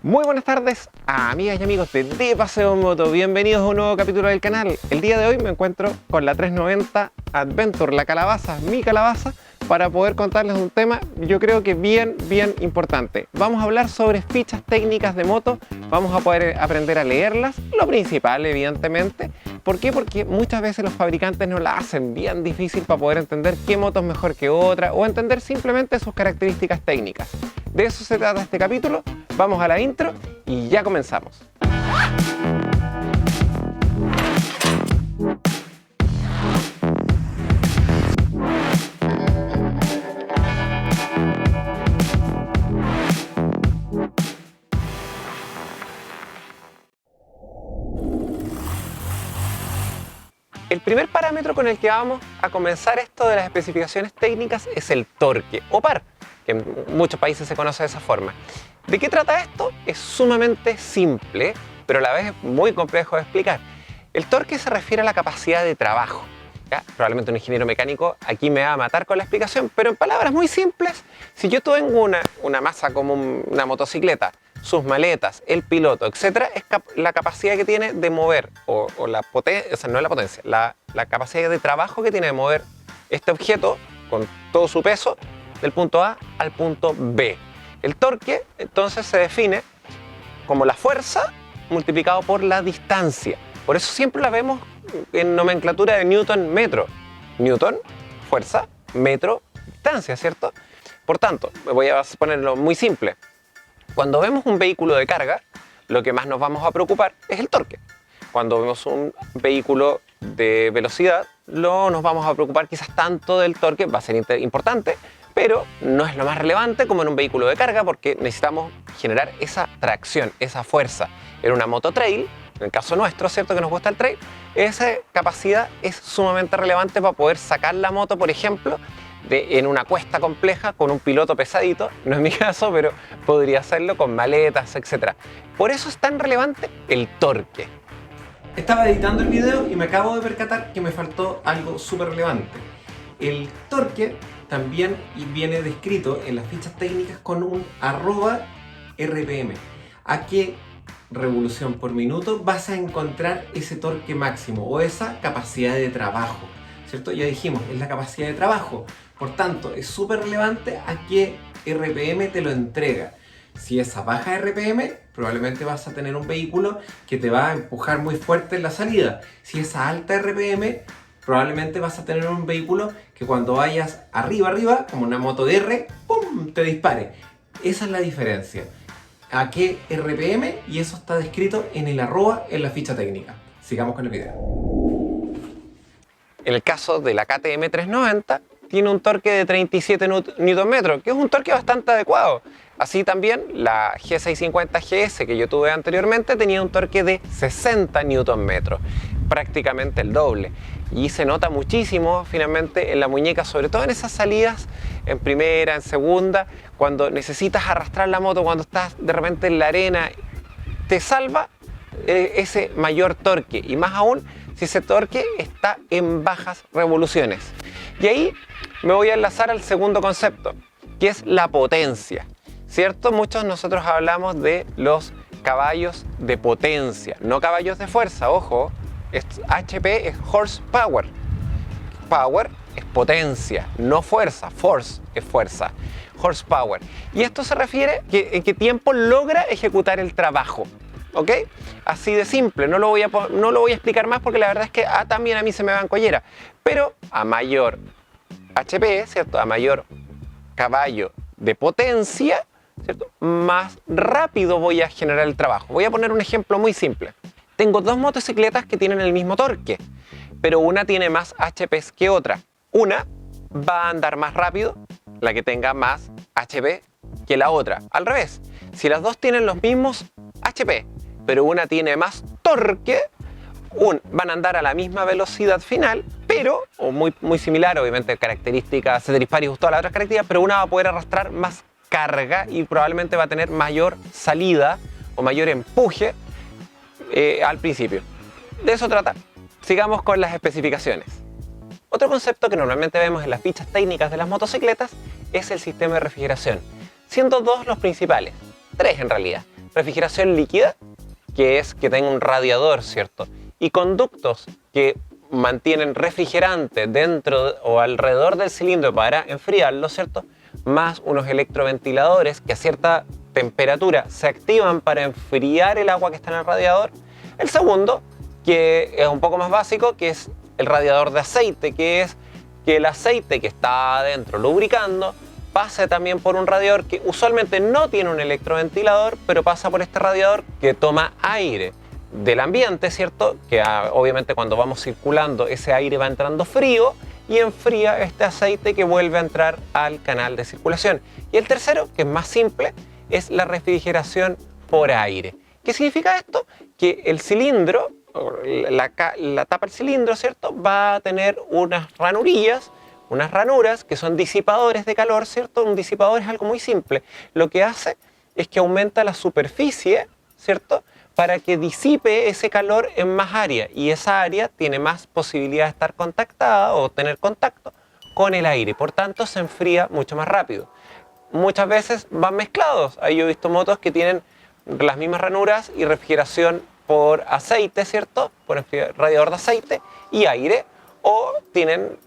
Muy buenas tardes, amigas y amigos de Paseo en Moto. Bienvenidos a un nuevo capítulo del canal. El día de hoy me encuentro con la 390 Adventure, la calabaza, mi calabaza, para poder contarles un tema, yo creo que bien importante. Vamos a hablar sobre fichas técnicas de moto, vamos a poder aprender a leerlas, lo principal evidentemente. ¿Por qué? Porque muchas veces los fabricantes nos la hacen bien difícil para poder entender qué moto es mejor que otra o entender simplemente sus características técnicas. De eso se trata este capítulo. Vamos a la intro y ya comenzamos. El primer parámetro con el que vamos a comenzar esto de las especificaciones técnicas es el torque o par, que en muchos países se conoce de esa forma. ¿De qué trata esto? Es sumamente simple, pero a la vez es muy complejo de explicar. El torque se refiere a la capacidad de trabajo. ¿Ya? Probablemente un ingeniero mecánico aquí me va a matar con la explicación, pero en palabras muy simples, si yo tengo una masa como una motocicleta, sus maletas, el piloto, etcétera, es la capacidad que tiene de mover, o la potencia, o sea, no es la potencia, la capacidad de trabajo que tiene de mover este objeto con todo su peso del punto A al punto B. El torque entonces se define como la fuerza multiplicado por la distancia. Por eso siempre la vemos en nomenclatura de Newton-metro. Newton, fuerza, metro, distancia, ¿cierto? Por tanto, voy a ponerlo muy simple. Cuando vemos un vehículo de carga, lo que más nos vamos a preocupar es el torque. Cuando vemos un vehículo de velocidad, no nos vamos a preocupar quizás tanto del torque, va a ser importante, pero no es lo más relevante como en un vehículo de carga porque necesitamos generar esa tracción, esa fuerza. En una moto trail, en el caso nuestro, ¿cierto? Que nos gusta el trail, esa capacidad es sumamente relevante para poder sacar la moto, por ejemplo, en una cuesta compleja con un piloto pesadito, no es mi caso, pero podría hacerlo con maletas, etc. Por eso es tan relevante el torque. Estaba editando el video y me acabo de percatar que me faltó algo súper relevante. El torque también viene descrito en las fichas técnicas con un @RPM. ¿A qué revolución por minuto vas a encontrar ese torque máximo o esa capacidad de trabajo? ¿Cierto? Ya dijimos, es la capacidad de trabajo. Por tanto, es súper relevante a qué RPM te lo entrega. Si es a baja RPM, probablemente vas a tener un vehículo que te va a empujar muy fuerte en la salida. Si es a alta RPM, probablemente vas a tener un vehículo que cuando vayas arriba, como una moto DR, ¡pum!, te dispare. Esa es la diferencia. ¿A qué RPM? Y eso está descrito en el @ en la ficha técnica. Sigamos con el video. En el caso de la KTM 390, tiene un torque de 37 Nm, que es un torque bastante adecuado. Así también la G650 GS que yo tuve anteriormente tenía un torque de 60 Nm, prácticamente el doble. Y se nota muchísimo finalmente en la muñeca, sobre todo en esas salidas en primera, en segunda, cuando necesitas arrastrar la moto, cuando estás de repente en la arena, te salva ese mayor torque, y más aún si ese torque está en bajas revoluciones. Y ahí me voy a enlazar al segundo concepto, que es la potencia, ¿cierto? Muchos nosotros hablamos de los caballos de potencia, no caballos de fuerza, ojo, HP es horsepower, power es potencia, no fuerza, force es fuerza, horsepower. Y esto se refiere a en qué tiempo logra ejecutar el trabajo. ¿Ok? Así de simple, no lo voy a explicar más porque la verdad es que también a mí se me va en collera. Pero a mayor HP, ¿cierto? A mayor caballo de potencia, ¿cierto? Más rápido voy a generar el trabajo. Voy a poner un ejemplo muy simple. Tengo dos motocicletas que tienen el mismo torque, pero una tiene más HP que otra. Una va a andar más rápido, la que tenga más HP que la otra. Al revés, si las dos tienen los mismos HP, pero una tiene más torque, van a andar a la misma velocidad final, pero, o muy similar, obviamente características, ceteris paribus, todas las otras características, pero una va a poder arrastrar más carga y probablemente va a tener mayor salida o mayor empuje al principio. De eso trata. Sigamos con las especificaciones. Otro concepto que normalmente vemos en las fichas técnicas de las motocicletas es el sistema de refrigeración, siendo dos los principales, tres en realidad. refrigeración líquida, que es que tenga un radiador, ¿cierto? Y conductos que mantienen refrigerante dentro o alrededor del cilindro para enfriarlo, ¿cierto? Más unos electroventiladores que a cierta temperatura se activan para enfriar el agua que está en el radiador. El segundo, que es un poco más básico, que es el radiador de aceite, que es que el aceite que está adentro lubricando pase también por un radiador que usualmente no tiene un electroventilador, pero pasa por este radiador que toma aire del ambiente, ¿cierto? Que obviamente cuando vamos circulando ese aire va entrando frío y enfría este aceite que vuelve a entrar al canal de circulación. Y el tercero, que es más simple, es la refrigeración por aire. ¿Qué significa esto? Que el cilindro, la tapa del cilindro, ¿cierto? Va a tener unas ranurillas, unas ranuras que son disipadores de calor, ¿cierto? Un disipador es algo muy simple. Lo que hace es que aumenta la superficie, ¿cierto? Para que disipe ese calor en más área, y esa área tiene más posibilidad de estar contactada o tener contacto con el aire, por tanto se enfría mucho más rápido. Muchas veces van mezclados. Ahí yo he visto motos que tienen las mismas ranuras y refrigeración por aceite, ¿cierto? Por radiador de aceite y aire, o tienen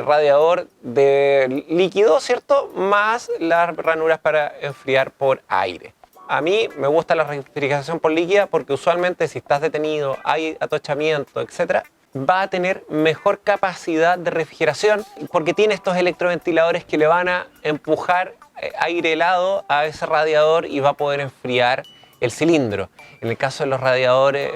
radiador de líquido, ¿cierto? Más las ranuras para enfriar por aire. A mí me gusta la refrigeración por líquida porque usualmente si estás detenido, hay atochamiento, etc., va a tener mejor capacidad de refrigeración porque tiene estos electroventiladores que le van a empujar aire helado a ese radiador y va a poder enfriar el cilindro. En el caso de los radiadores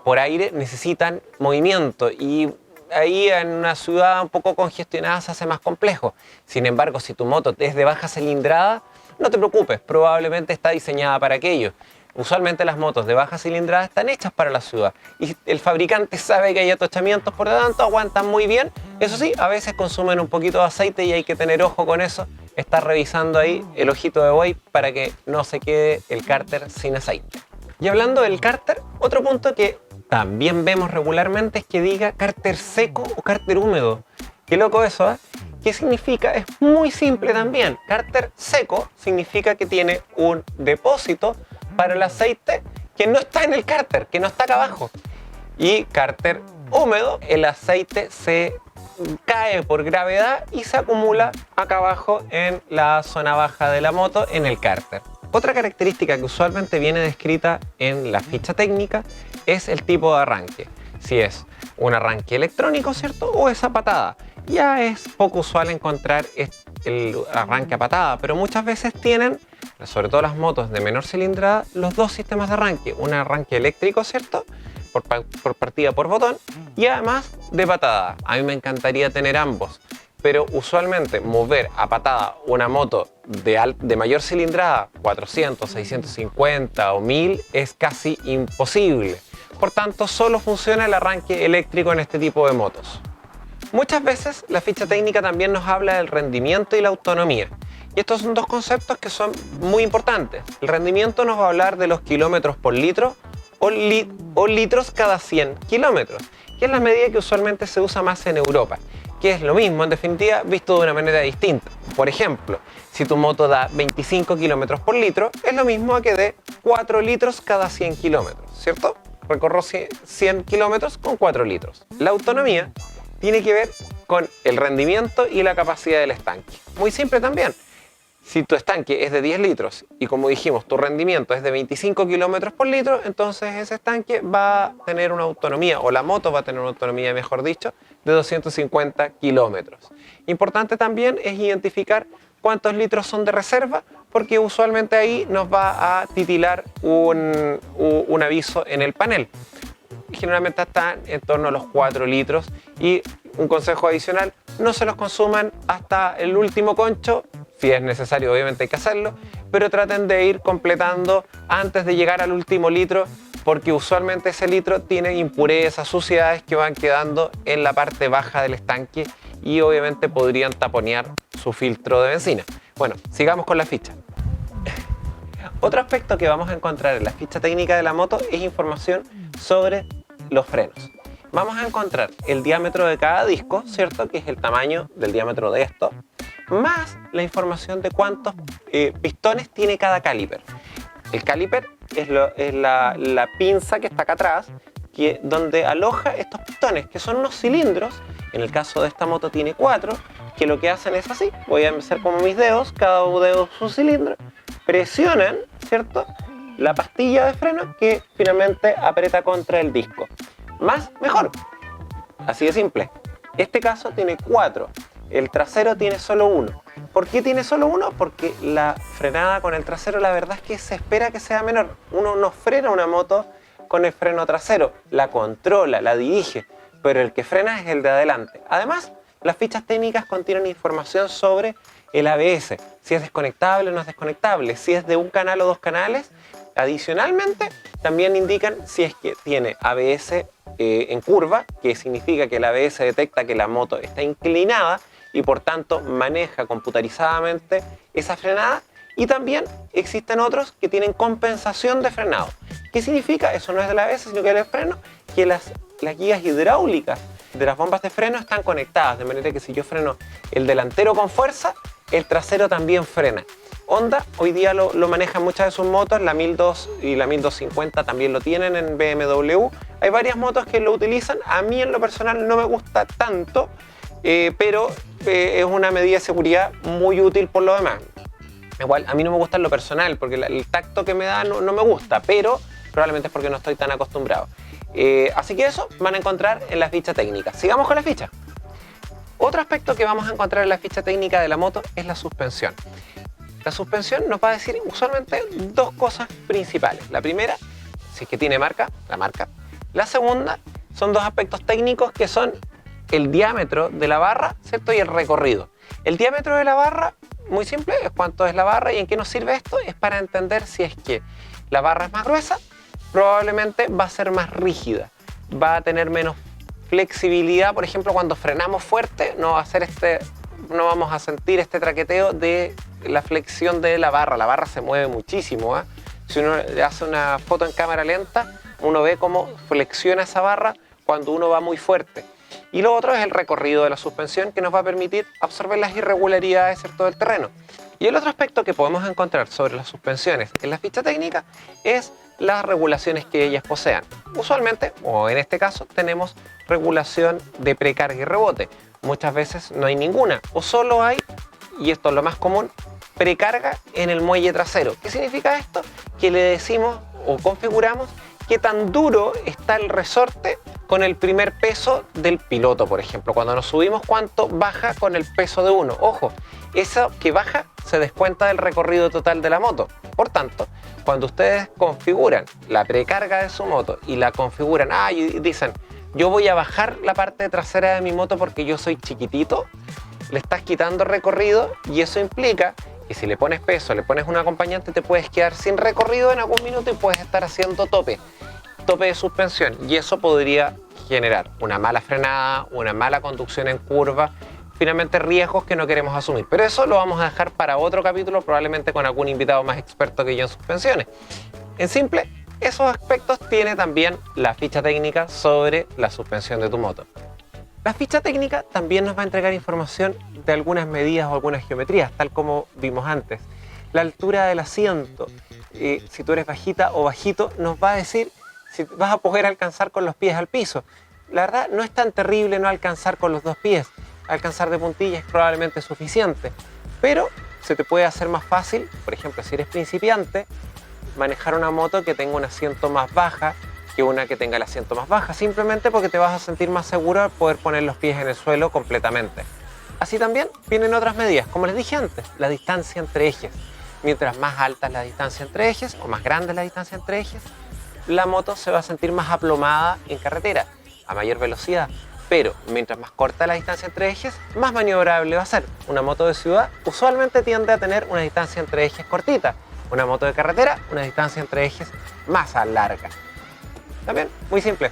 por aire necesitan movimiento y ahí en una ciudad un poco congestionada se hace más complejo. Sin embargo, si tu moto es de baja cilindrada, no te preocupes, probablemente está diseñada para aquello. Usualmente las motos de baja cilindrada están hechas para la ciudad y el fabricante sabe que hay atochamientos, por lo tanto aguantan muy bien. Eso sí, a veces consumen un poquito de aceite y hay que tener ojo con eso. Estar revisando ahí el ojito de buey para que no se quede el cárter sin aceite. Y hablando del cárter, otro punto que también vemos regularmente es que diga cárter seco o cárter húmedo. Qué loco eso, ¿eh? ¿Qué significa? Es muy simple también. Cárter seco significa que tiene un depósito para el aceite que no está en el cárter, que no está acá abajo. Y cárter húmedo, el aceite se cae por gravedad y se acumula acá abajo en la zona baja de la moto, en el cárter. Otra característica que usualmente viene descrita en la ficha técnica es el tipo de arranque. Si es un arranque electrónico, ¿cierto? O esa patada. Ya es poco usual encontrar el arranque a patada, pero muchas veces tienen, sobre todo las motos de menor cilindrada, los dos sistemas de arranque. Un arranque eléctrico, ¿cierto? Por partida por botón, y además de patada. A mí me encantaría tener ambos, pero usualmente mover a patada una moto de mayor cilindrada, 400, 650 o 1000, es casi imposible. Por tanto, solo funciona el arranque eléctrico en este tipo de motos. Muchas veces la ficha técnica también nos habla del rendimiento y la autonomía. Y estos son dos conceptos que son muy importantes. El rendimiento nos va a hablar de los kilómetros por litro o litros cada 100 kilómetros, que es la medida que usualmente se usa más en Europa, que es lo mismo, en definitiva, visto de una manera distinta. Por ejemplo, si tu moto da 25 kilómetros por litro, es lo mismo a que dé 4 litros cada 100 kilómetros, ¿cierto? Recorro 100 kilómetros con 4 litros. La autonomía tiene que ver con el rendimiento y la capacidad del estanque. Muy simple también. Si tu estanque es de 10 litros y, como dijimos, tu rendimiento es de 25 kilómetros por litro, entonces ese estanque va a tener una autonomía, o la moto va a tener una autonomía, mejor dicho, de 250 kilómetros. Importante también es identificar cuántos litros son de reserva, porque usualmente ahí nos va a titilar un aviso en el panel. Generalmente están en torno a los 4 litros y un consejo adicional, no se los consuman hasta el último concho. Si es necesario, obviamente hay que hacerlo, pero traten de ir completando antes de llegar al último litro, porque usualmente ese litro tiene impurezas, suciedades que van quedando en la parte baja del estanque y obviamente podrían taponear su filtro de benzina. Bueno, sigamos con la ficha. Otro aspecto que vamos a encontrar en la ficha técnica de la moto es información sobre los frenos. Vamos a encontrar el diámetro de cada disco, ¿cierto? Que es el tamaño del diámetro de esto, más la información de cuántos pistones tiene cada caliper. El caliper es la pinza que está acá atrás, donde aloja estos pistones, que son unos cilindros. En el caso de esta moto tiene 4, que lo que hacen es así. Voy a hacer como mis dedos, cada dedo su cilindro. Presionan, ¿cierto?, la pastilla de freno que finalmente aprieta contra el disco. Más, mejor. Así de simple. Este caso tiene 4. El trasero tiene solo 1. ¿Por qué tiene solo 1? Porque la frenada con el trasero, la verdad es que se espera que sea menor. Uno no frena una moto con el freno trasero, la controla, la dirige, pero el que frena es el de adelante. Además, las fichas técnicas contienen información sobre el ABS, si es desconectable o no es desconectable, si es de un canal o 2 canales. Adicionalmente, también indican si es que tiene ABS en curva, que significa que el ABS detecta que la moto está inclinada y por tanto maneja computarizadamente esa frenada. Y también existen otros que tienen compensación de frenado. ¿Qué significa? Eso no es del ABS, sino que es del freno, que las guías hidráulicas de las bombas de freno están conectadas, de manera que si yo freno el delantero con fuerza, el trasero también frena. Honda hoy día lo maneja en muchas de sus motos, la 1200 y la 1250 también lo tienen en BMW. Hay varias motos que lo utilizan. A mí en lo personal no me gusta tanto, pero es una medida de seguridad muy útil por lo demás. Igual, a mí no me gusta en lo personal, porque el tacto que me da no me gusta, pero probablemente es porque no estoy tan acostumbrado. Así que eso van a encontrar en la ficha técnica. Sigamos con la ficha. Otro aspecto que vamos a encontrar en la ficha técnica de la moto es la suspensión. La suspensión nos va a decir usualmente 2 cosas principales. La primera, si es que tiene marca, la marca. La segunda, son 2 aspectos técnicos que son el diámetro de la barra, ¿cierto?, y el recorrido. El diámetro de la barra, muy simple, es cuánto es la barra. ¿Y en qué nos sirve esto? Es para entender si es que la barra es más gruesa, probablemente va a ser más rígida, va a tener menos flexibilidad. Por ejemplo, cuando frenamos fuerte no vamos a sentir este traqueteo de la flexión de la barra se mueve muchísimo, ¿eh? Si uno hace una foto en cámara lenta, uno ve cómo flexiona esa barra cuando uno va muy fuerte. Y lo otro es el recorrido de la suspensión, que nos va a permitir absorber las irregularidades, ¿cierto?, del terreno. Y el otro aspecto que podemos encontrar sobre las suspensiones en la ficha técnica es las regulaciones que ellas posean. Usualmente, o en este caso, tenemos regulación de precarga y rebote. Muchas veces no hay ninguna, o solo hay, y esto es lo más común, precarga en el muelle trasero. ¿Qué significa esto? Que le decimos o configuramos qué tan duro está el resorte con el primer peso del piloto, por ejemplo. Cuando nos subimos, cuánto baja con el peso de uno. Ojo, eso que baja se descuenta del recorrido total de la moto. Por tanto, cuando ustedes configuran la precarga de su moto y la configuran, y dicen, yo voy a bajar la parte trasera de mi moto porque yo soy chiquitito, le estás quitando recorrido, y eso implica que si le pones peso, le pones un acompañante, te puedes quedar sin recorrido en algún minuto y puedes estar haciendo tope de suspensión, y eso podría generar una mala frenada, una mala conducción en curva, finalmente riesgos que no queremos asumir. Pero eso lo vamos a dejar para otro capítulo, probablemente con algún invitado más experto que yo en suspensiones. En simple, esos aspectos tiene también la ficha técnica sobre la suspensión de tu moto. La ficha técnica también nos va a entregar información de algunas medidas o algunas geometrías, tal como vimos antes. La altura del asiento, si tú eres bajita o bajito, nos va a decir si vas a poder alcanzar con los pies al piso. La verdad, no es tan terrible no alcanzar con los 2 pies. Alcanzar de puntillas es probablemente suficiente, pero se te puede hacer más fácil, por ejemplo, si eres principiante, manejar una moto que tenga un asiento más baja que una que tenga el asiento más baja, simplemente porque te vas a sentir más seguro al poder poner los pies en el suelo completamente. Así también vienen otras medidas, como les dije antes, la distancia entre ejes. Mientras más alta es la distancia entre ejes, o más grande es la distancia entre ejes, la moto se va a sentir más aplomada en carretera, a mayor velocidad. Pero mientras más corta la distancia entre ejes, más maniobrable va a ser. Una moto de ciudad usualmente tiende a tener una distancia entre ejes cortita. Una moto de carretera, una distancia entre ejes más larga. También, muy simple.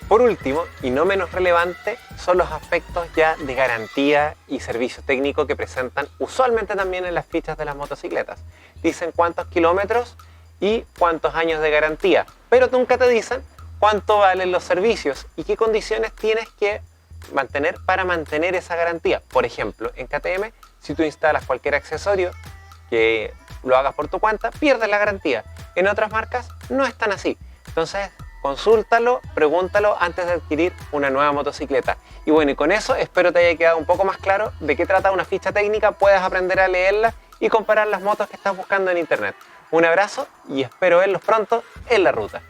Por último, y no menos relevante, son los aspectos ya de garantía y servicio técnico que presentan usualmente también en las fichas de las motocicletas. Dicen cuántos kilómetros y cuántos años de garantía, pero nunca te dicen cuánto valen los servicios y qué condiciones tienes que mantener para mantener esa garantía. Por ejemplo, en KTM, si tú instalas cualquier accesorio que lo hagas por tu cuenta, pierdes la garantía. En otras marcas no es tan así. Entonces, consúltalo, pregúntalo antes de adquirir una nueva motocicleta. Y bueno, y con eso espero te haya quedado un poco más claro de qué trata una ficha técnica, puedas aprender a leerla y comparar las motos que estás buscando en internet. Un abrazo y espero verlos pronto en la ruta.